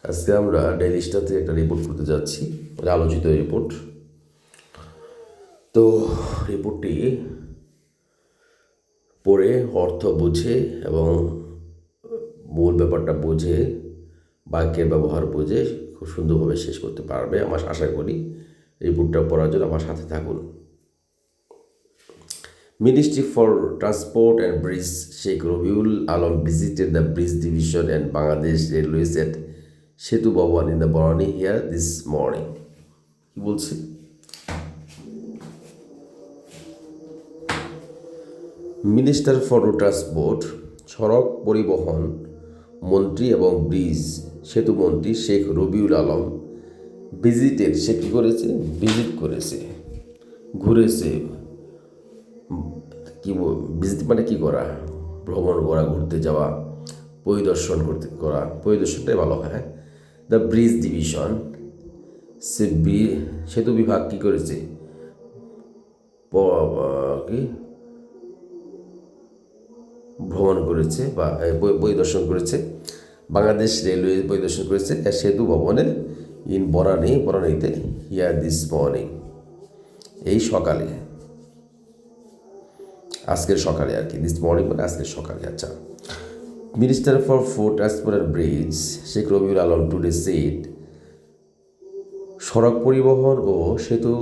আজকে আমরা daily star থেকে একটা রিপোর্ট করতে যাচ্ছি, আলোচিত রিপোর্ট। তো রিপোর্টটি পড়ে অর্থ বুঝে এবং মূল ব্যাপারটা বুঝে বাক্যের ব্যবহার বুঝে খুব সুন্দরভাবে শেষ করতে পারবে আমার আশা করি। রিপোর্টটা পড়ার জন্য আমার সাথে থাকুন। Ministry for Transport and Bridge Sheikh Rabiul Alam visited the bridge division and Bangladesh Railways at Setu Bhawan in the Barani here this morning. কি বলছে? মিনিস্টার ফর ট্রান্সপোর্ট সড়ক পরিবহন মন্ত্রী এবং ব্রিজ সেতু মন্ত্রী শেখ রবিউল আলম সে কী করেছে? ভিজিট করেছে, ঘুরেছে। ভিজিট মানে কী করা? ভ্রমণ করা, ঘুরতে যাওয়া, পরিদর্শনটাই ভালো হয়। দ্য ব্রিজ ডিভিশন সেতু বিভাগ কী করেছে? কি ভ্রমণ করেছে বা পরিদর্শন করেছে। বাংলাদেশ রেলওয়ে পরিদর্শন করেছে সেতু ভবনের বনানীতে হিয়ার দিস মর্নিং, এই সকালে, আজকের সকালে আর কি। দিস মর্নিং মানে আজকের সকালে। আচ্ছা, minister for transport and bridge Sheikh Rabiul Alam today said, সড়ক পরিবহন ও সেতু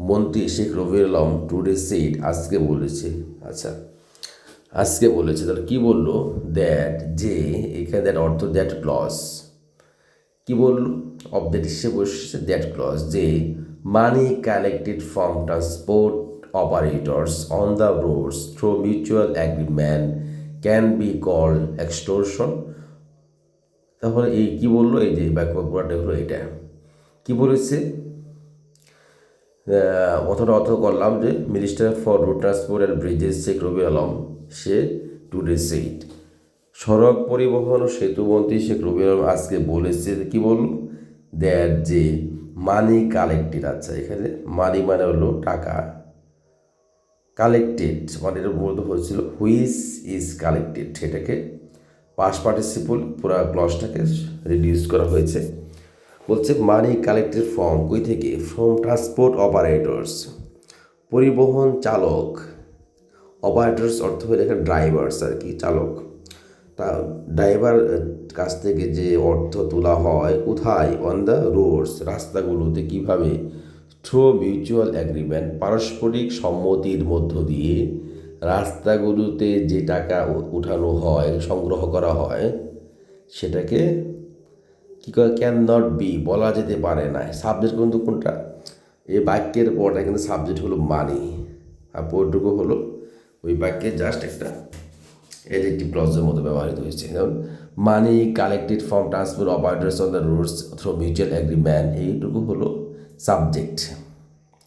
মন্ত্রী শেখ রবিউল আলম টুডে সেড, আজকে বলেছে। আচ্ছা, আজকে বলেছে। তাহলে কী বললো? দ্যাট, যে, এখানে দ্যাট অর্থ দ্যাট ক্লজ। কী বললো? অফ দ্যাট সে বসেছে দ্যাট ক্লজ, যে money collected from transport operators on the roads through mutual agreement can be called extortion. তাহলে এই কী বললো? এই যে ব্যাকওয়ার্ডটা হলো এটা। কী বলেছে? অর্থ করলাম যে minister for road transport and Bridges Sheikh Rabiul Alam say today said, সড়ক পরিবহন ও সেতু মন্ত্রী শেখ রবিউল আলম আজকে বলেছে। কি বলল? দ্যাট, যে মানি কালেক্টেড। আচ্ছা, এখানে মানি মানে হলো টাকা, কালেক্টেড মানে এটা মূলত হয়েছিল হুইচ ইজ কালেক্টেড, সেটাকে পাস্ট পার্টিসিপল পুরো ক্লজটাকে রিডিউস করা হয়েছে। বলছে মানি কালেক্টেড ফ্রম, কই থেকে? ফ্রম ট্রান্সপোর্ট অপারেটর্স, পরিবহন চালক। অপারেটর্স অর্থ হলে এখানে ড্রাইভার্স আর কি, চালক। তা ড্রাইভার কাছ থেকে যে অর্থ তোলা হয় কোথায়? অন দ্য রোডস, রাস্তাগুলোতে। কীভাবে? থ্রু মিউচুয়াল অ্যাগ্রিমেন্ট, পারস্পরিক সম্মতির মধ্য দিয়ে রাস্তাগুলোতে যে টাকা উঠানো হয়, সংগ্রহ করা হয়, সেটাকে কী করে? ক্যান নট বি, বলা যেতে পারে না। সাবজেক্ট কিন্তু কোনটা? এই বাক্যের পরটা কিন্তু সাবজেক্ট হলো মানি, আর পরটুকু হলো ওই বাক্যে জাস্ট একটা অ্যাডজেক্টিভ ক্লজের মতো ব্যবহৃত হয়েছে। যেমন money collected from transport operators on the roads through mutual agreement, এইটুকু হলো সাবজেক্ট।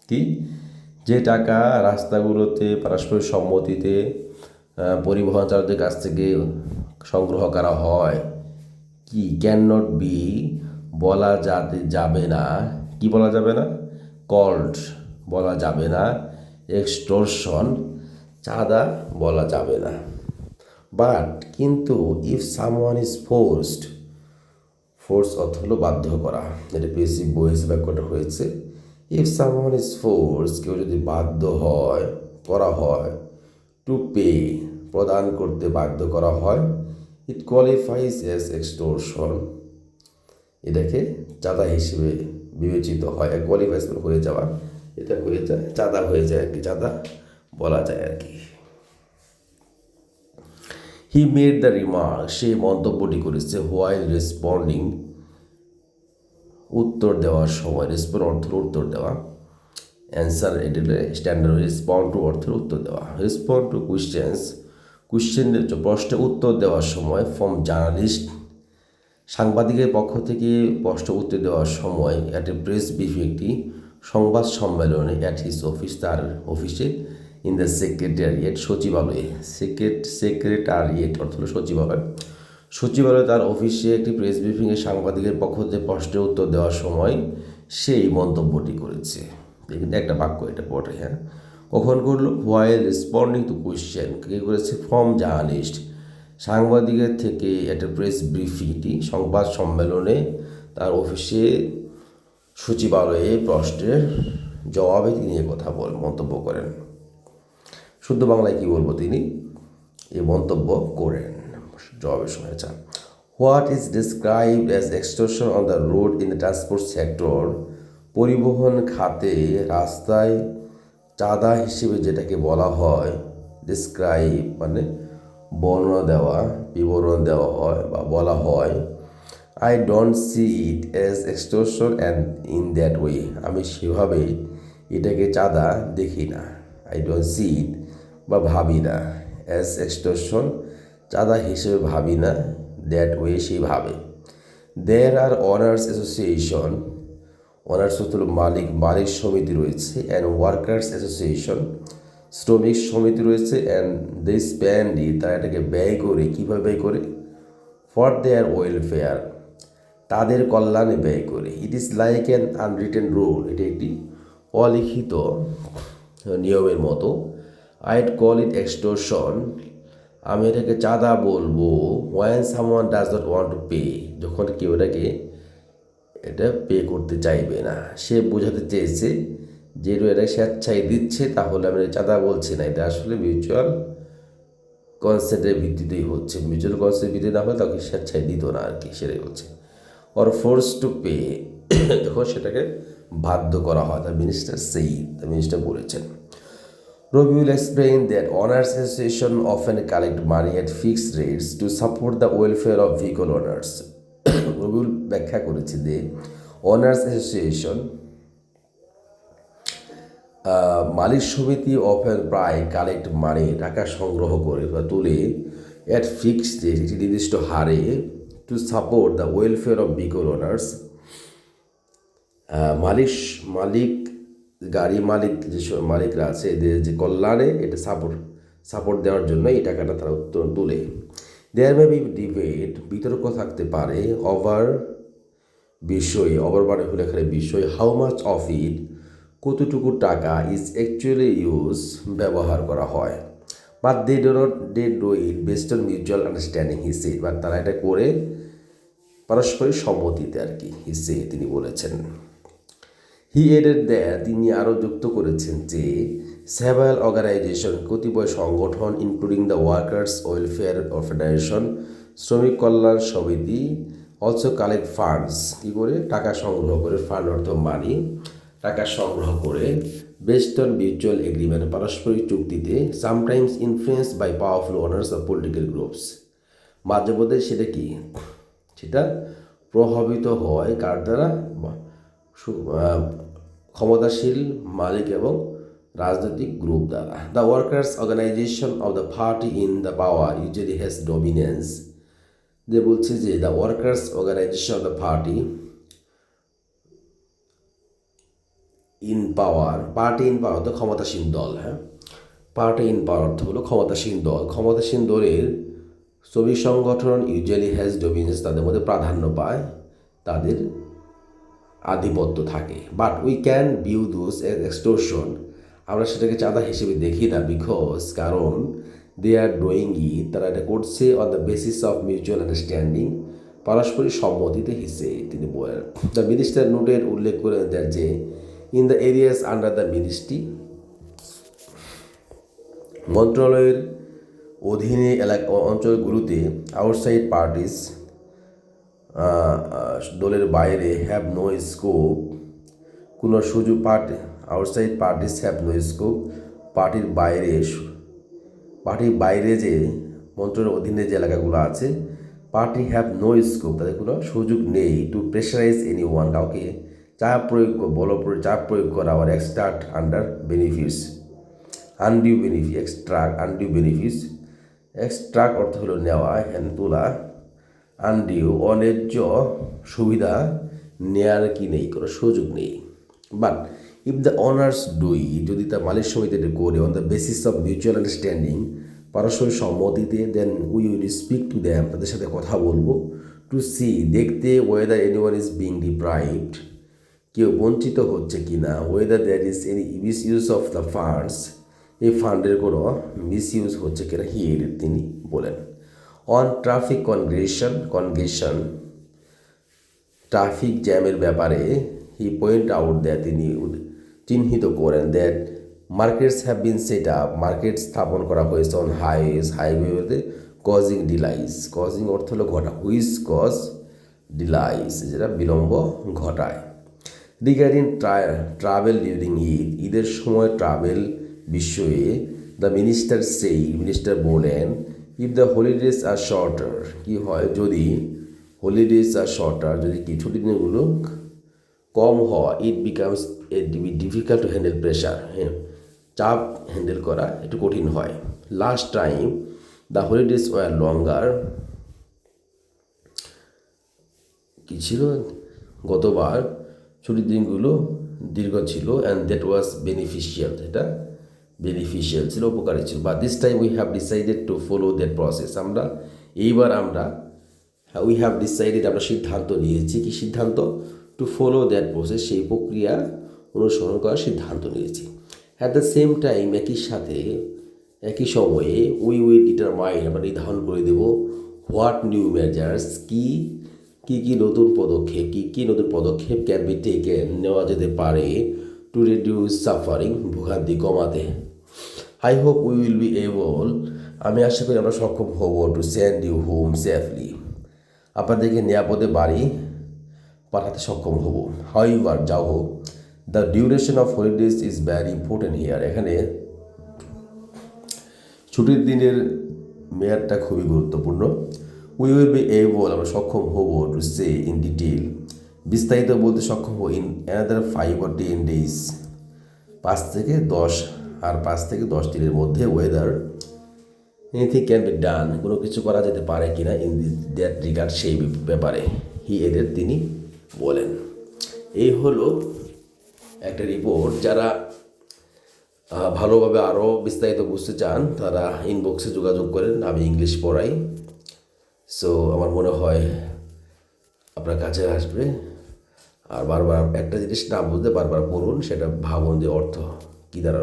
কি? যে টাকা রাস্তাগুলোতে পারস্পরিক সম্মতিতে পরিবহন চালকদের কাছ থেকে সংগ্রহ করা হয়, কি? ক্যান নট বি, বলা যাবে না। কি বলা যাবে না? কল্ড, বলা যাবে না। এক্সটোরশন, চাঁদা বলা যাবে না। বাট, কিন্তু, ইফ সামওয়ান ইজ ফোর্স অর্থ হলো বাধ্য করা, এটা পেসিভ ভয়েস বাক্যটা হয়েছে। ইফ সামওয়ান ইজ ফোর্স, কেউ যদি বাধ্য করা হয়, টু পে, প্রদান করতে বাধ্য করা হয়, ইট কোয়ালিফাইজ অ্যাজ এক্সটোরশন, এটাকে চাঁদা হিসেবে বিবেচিত হয়। কোয়ালিফাইজ হয়ে যাওয়া, এটা হয়ে যায় চাঁদা, হয়ে যায় আর কি, চাঁদা বলা যায় আর কি। হি মেড দ্য রিমার্ক, সে মন্তব্যটি করেছে। হোয়াইল রেসপন্ডিং, উত্তর দেওয়ার সময়। রেসপন্ড অর্থ উত্তর দেওয়া। অ্যান্সার, এটা স্ট্যান্ডার্ড। রেসপন্ড টু অর্থের উত্তর দেওয়া। রেসপন্ড টু কোয়েশ্চেনের প্রশ্নে উত্তর দেওয়ার সময় ফ্রম জার্নালিস্ট, সাংবাদিকের পক্ষ থেকে প্রশ্ন উত্তর দেওয়ার সময়। অ্যাট এ প্রেস ব্রিফিং, একটি সংবাদ সম্মেলনে। অ্যাট হিজ অফিস, তার অফিসে। ইন দ্য সেক্রেটারিয়েট, সচিবালয়ে। সেক্রেটারিয়েট অর্থ হলো সচিবালয়। সচিবালয়ে তার অফিসে একটি প্রেস ব্রিফিংয়ে সাংবাদিকের পক্ষ থেকে প্রশ্নের উত্তর দেওয়ার সময় সেই মন্তব্যটি করেছে। কিন্তু একটা বাক্য এটা পড়ে, কখন করলো? হোয়াইল রেসপন্ডিং টু কোয়েশ্চেন, কে করেছে? ফ্রম জার্নালিস্ট, সাংবাদিকের থেকে একটা প্রেস ব্রিফিংটি সংবাদ সম্মেলনে তার অফিসে সচিবালয়ে প্রশ্নের জবাবে তিনি কথা মন্তব্য করেন। শুদ্ধ বাংলায় কি বলবো, তিনি এই মন্তব্য করেন জবাবের সময়। What is described as extortion on the road in the transport sector, পরিবহন খাতে রাস্তায় চাঁদা হিসেবে যেটাকে বলা হয়, ডিসক্রাইব মানে বর্ণনা দেওয়া, বিবরণ দেওয়া হয় বা বলা হয়। I don't see it as extortion and in that way, আমি সেভাবে এটাকে চাঁদা দেখি না। আই ডোন্ট সি ইট বা ভাবি না, অ্যাজ এক্সটর্শন চাঁদা হিসেবে ভাবি না, দ্যাট ওয়ে সেইভাবে। দেয়ার আর অনার্স অ্যাসোসিয়েশন, অনার্স হলো মালিক সমিতি রয়েছে, অ্যান্ড ওয়ার্কার্স অ্যাসোসিয়েশন শ্রমিক সমিতি রয়েছে, অ্যান্ড দে স্পেন্ড ইট, তারা এটাকে ব্যয় করে, কীভাবে ব্যয় করে, ফর দেয়ার ওয়েলফেয়ার, তাদের কল্যাণে ব্যয় করে। It is like an unwritten rule, এটি একটি অলিখিত নিয়মের মতো। আইড কল ইট এক্সটর্শন, আমি এটাকে চাঁদা বলবো। One someone does not want to pay, যখন কেউ এটা পে করতে চাইবে না। সে বোঝাতে চেয়েছে যে এটা স্বেচ্ছায় দিচ্ছে, তাহলে আমি চাঁদা বলছি না, এটা আসলে মিউচুয়াল কনসেন্টের ভিত্তিতেই হচ্ছে। মিউচুয়াল কনসেন্টের ভিত্তিতে না হলে তাকে স্বেচ্ছায় দিত না আর কি, সেটাই হচ্ছে। অর ফোর্স টু পে, যখন সেটাকে বাধ্য করা হয়, দ্য মিনিস্টার বলেছেন। Robi will explain that owners association often collect money at fixed rates to support the welfare of vehicle owners. Rabiul ব্যাখ্যা করেছে যে অনার্স অ্যাসোসিয়েশন মালিক সমিতি অফেন প্রায় কালেক্ট মানি, টাকা সংগ্রহ করে বা তুলে, অ্যাট ফিক্সড রেট, একটি নির্দিষ্ট হারে, to support the welfare of vehicle owners, গাড়ি মালিক যেসব মালিকরা আছে এদের যে কল্যাণে এটা সাপোর্ট দেওয়ার জন্য এই টাকাটা তারা উত্তোলন তুলে। দেয়ার মে বি ডিবেট, বিতর্ক থাকতে পারে, ওভার বিষয়ে, ওভার মানে হলে এখানে বিষয়, হাউ মাচ অফ ইট, কতটুকু টাকা, ইজ অ্যাকচুয়ালি ইউজ, ব্যবহার করা হয়। But they do it based on mutual understanding, he said, but তারা এটা করে পারস্পরিক সম্মতিতে আর কি, হি সেড, তিনি বলেছেন। হি এডেড দ্যাট, তিনি আরও যুক্ত করেছেন যে সেভারাল অর্গানাইজেশন, কতিপয় সংগঠন, including the workers welfare federation, শ্রমিক কল্যাণ সমিতি, অলসো কালেক্ট ফান্ডস, কী করে, টাকা সংগ্রহ করে, ফান্ড অর্থ মানি, টাকা সংগ্রহ করে, বেসড অন মিউচুয়াল এগ্রিমেন্ট, পারস্পরিক চুক্তিতে, sometimes influence by powerful owners of political groups, মাঝে মধ্যে সেটা কি, সেটা প্রভাবিত হয় কার দ্বারা, ক্ষমতাশীল মালিক এবং রাজনৈতিক গ্রুপ দ্বারা। The workers organisation of the party in the power usually has dominance, যে বলছে যে the workers organisation of the party in power, তো ক্ষমতাসীন দল, হ্যাঁ, পার্টি ইন পাওয়ার অর্থ হলো ক্ষমতাসীন দল, ক্ষমতাসীন দলের শ্রমিক সংগঠন ইউজুয়ালি হ্যাজ ডমিনেন্স, তাদের মধ্যে প্রাধান্য পায়, তাদের আধিপত্য থাকে। But we can view those as extortion, আমরা সেটাকে চাঁদা হিসেবে দেখি না, বিকজ, কারণ, দে আর ডুইং ইট, তারা এটা করছে on the basis of mutual understanding, পারস্পরিক সম্মতিতে হিসেবে, তিনি বলেন। দ্য মিনিস্টার নোটের উল্লেখ করে দেন যে in the areas under the ministry, মন্ত্রণালয়ের অধীনে অঞ্চলগুলোতে, আউটসাইড পার্টিস, দলের বাইরে, হ্যাভ নো স্কোপ, কোনো সুযোগ, outside parties have no scope, পার্টির বাইরে যে মন্ত্রণালয়ের অধীনে যে এলাকাগুলো আছে, পার্টি হ্যাভ নো স্কোপ, তাদের কোনো সুযোগ নেই, টু প্রেশারাইজ এনি ওয়ান, কাউকে চাপ প্রয়োগ করা, আবার extract under benefits, undue benefits, extract অর্থ হলো নেওয়া, এখানে তোলা, আনডিউ অন্যায্য সুবিধা নেয়ার কি নেই, কোনো সুযোগ নেই। But if the owners do it, যদি তার মালিক সমিতি এটা করে on the basis of mutual understanding, পারস্পরিক সম্মতিতে, then we will speak to them, তাদের সাথে কথা বলবো, টু সি, দেখতে, whether anyone is being deprived, কেউ বঞ্চিত হচ্ছে কি না, whether there is any misuse of the funds, এই ফান্ডের কোনো মিসইউজ হচ্ছে কিনা, তিনি বলেন। অন ট্রাফিক কনগেশন ট্রাফিক জ্যামের ব্যাপারে হি পয়েন্ট আউট দ্যাট তিনি চিহ্নিত করেন that markets have been set up market স্থাপন করা হয়েছে অন হাইওয়েতে কজিং অর্থ হলো ঘটা হুইচ কজ ডিলাইস যেটা বিলম্ব ঘটায় রিগার্ডিং ট্রাভেল ডিউরিং ঈদের সময় ট্রাভেল বিষয়ে দ্য মিনিস্টার বলেন if the holidays are shorter কী হয় যদি হলিডেজ আর শর্টার যদি কি ছুটির দিনগুলো কম হয় it becomes difficult to handle pressure হ্যাঁ চাপ হ্যান্ডেল করা একটু কঠিন হয় last time the holidays were longer কী ছিল গতবার ছুটির দিনগুলো দীর্ঘ ছিল অ্যান্ড দ্যাট ওয়াজ বেনিফিশিয়াল ছিল উপকারী ছিল but this time we have decided to follow that process এইবার আমরা সিদ্ধান্ত নিয়েছি কি সিদ্ধান্ত টু ফলো দ্যাট প্রসেস সেই প্রক্রিয়া অনুসরণ করার সিদ্ধান্ত নিয়েছি অ্যাট দ্য সেম টাইম একই সময়ে উই ডিটারমাইন আমরা নির্ধারণ করে দেব হোয়াট নিউ মেজার্স কি নতুন পদক্ষেপ ক্যান বি টেকেন নেওয়া যেতে পারে টু রিডিউস সাফারিং ভোগান্তি কমাতে I hope we will be able আমি আশা করি আমরা সক্ষম হব to send you home safely আপনাদেরকে নিরাপদে বাড়ি পাঠাতে সক্ষম হব হাউএভার যাও হোক the duration of holidays is very important here এখানে ছুটির দিনের মেয়াদটা খুবই গুরুত্বপূর্ণ উই উইল বি এবল আমরা সক্ষম হব টু সে ইন ডিটেল বিস্তারিত বলতে সক্ষম হব ইন অ্যানাদার 5 or 10 days 5 থেকে 10 দিনের মধ্যে weather anything can be done কোনো কিছু করা যেতে পারে কিনা ইন দ্যাট রিগার্ড সেই ব্যাপারে তিনি বলেন এই হলো একটা রিপোর্ট যারা ভালোভাবে আরও বিস্তারিত বুঝতে চান তারা ইনবক্সে যোগাযোগ করেন আমি ইংলিশ পড়াই সো আমার মনে হয় আপনার কাছে আসবে আর বারবার একটা জিনিস না বুঝতে বারবার পড়ুন সেটা ভাবুন যে অর্থ কী দাঁড়ালো